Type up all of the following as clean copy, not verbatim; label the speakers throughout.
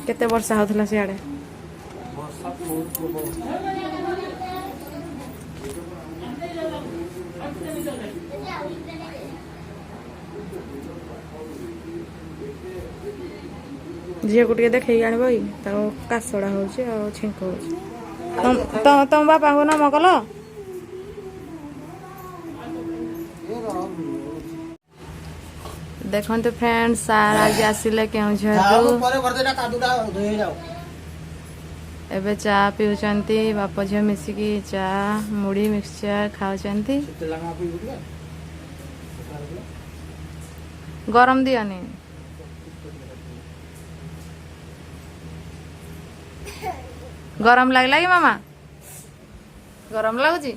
Speaker 1: केते वर्षा होतला सियाडे झील को देखे आनब काशड़ा हो छिंक हो तुम बापा को नम कल देखते फ्रेंड्स सार आज आसिले केउझर एबे चा पिउचंती बाप झियो मिसिकी चा मुड़ी मिक्सचर खाउचंती गरम दियनी गरम लगला कि मामा गरम लगुची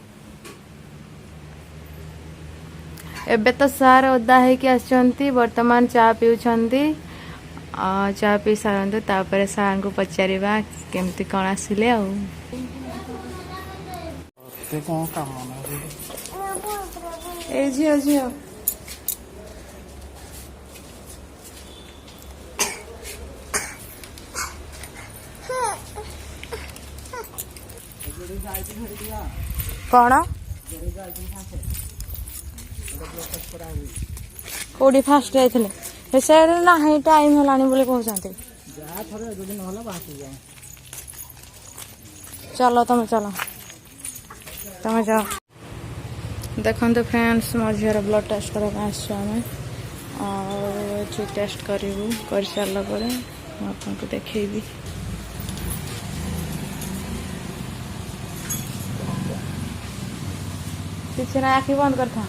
Speaker 1: एबे तो सार ओदा है कि आसचंती वर्तमान चा पिउचंती चा पी सारंतु तापर सार को पचारिबा केमती कौन आसिले आ झियो झियो कौन कौटी फास्ट जाइए से ना टाइम है बोले कहते चलो तुम जाओ देखते फ्रेंड्स मो झीर ब्लड टेस्ट करके आम और टेस्ट करूँ कर सारापर आपको देखेबी पीछे ना आखि बंद कर था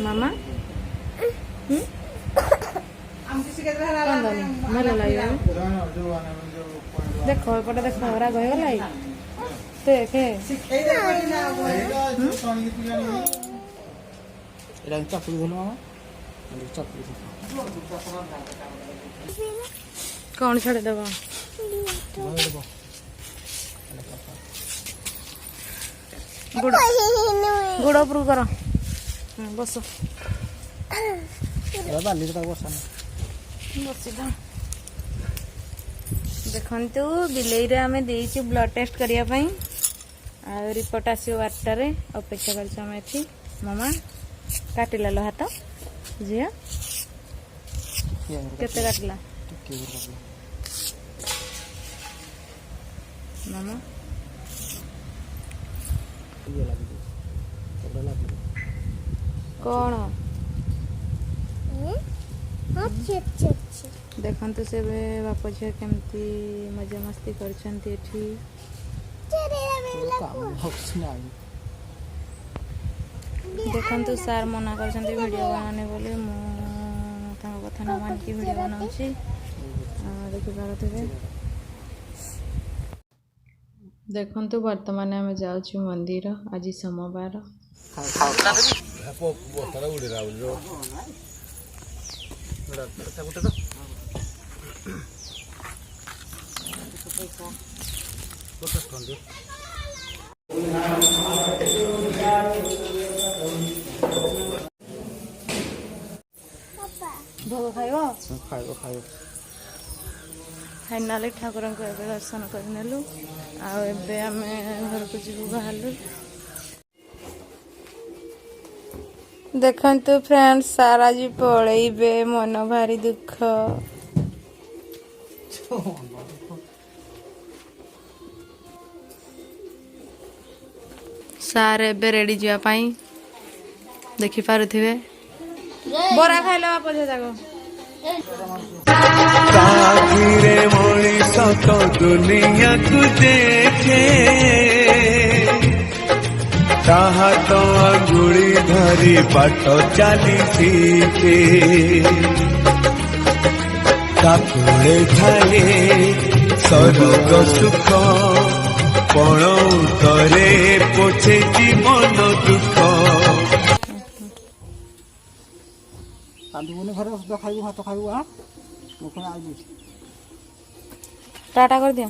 Speaker 1: मामा देख एपटे देख राग होगा देखे कौन छाड़देव गुड़ उपरू कर बस देखु बिलई रे आमे देइछु ब्लड टेस्ट करिया पई आ रिपोर्ट आसियो 8टा रे अपेक्षा करछ हम एथि मामा काटिला लो हाथ जिया केते काटला मामा कौन देखते से बाप झील केमती मजा मस्ती करछंती देखु सार मना कर वीडियो बनाने बोले मुझे कथा न मानिक वीडियो बनाऊँगी देखिपे देखु वर्तमान आम जाऊँ मंदिर आज सोमवार भोग खाइब फाइनाली ठाकुर को दर्शन करनेलु आबे आम घर को जीव बाहर देखंतु फ्रेंड्स सारा जी पलैबे मन भारी दुख सार एबे रेडी जावा पाई देखि पारुथिबे बरा खाइलो बाप झे जागो
Speaker 2: कागिरे मनीष तो दुनिया को देखे ताहा तो अंगुड़ी धरी बाट चली सीखे ताकुले थाए स्वर्ग सुख ପଣ ଉତରେ ପୋଛେ ଜୀବନ ଦୁଃଖ।
Speaker 3: କାନ୍ଦିବୁନି ଘରେ ଔଷଧ ଖାଇବୁ ଭାତ ଖାଇବୁ। ମୁଁ ପୁଣି ଆଇବି।
Speaker 1: टाटा कर दिया।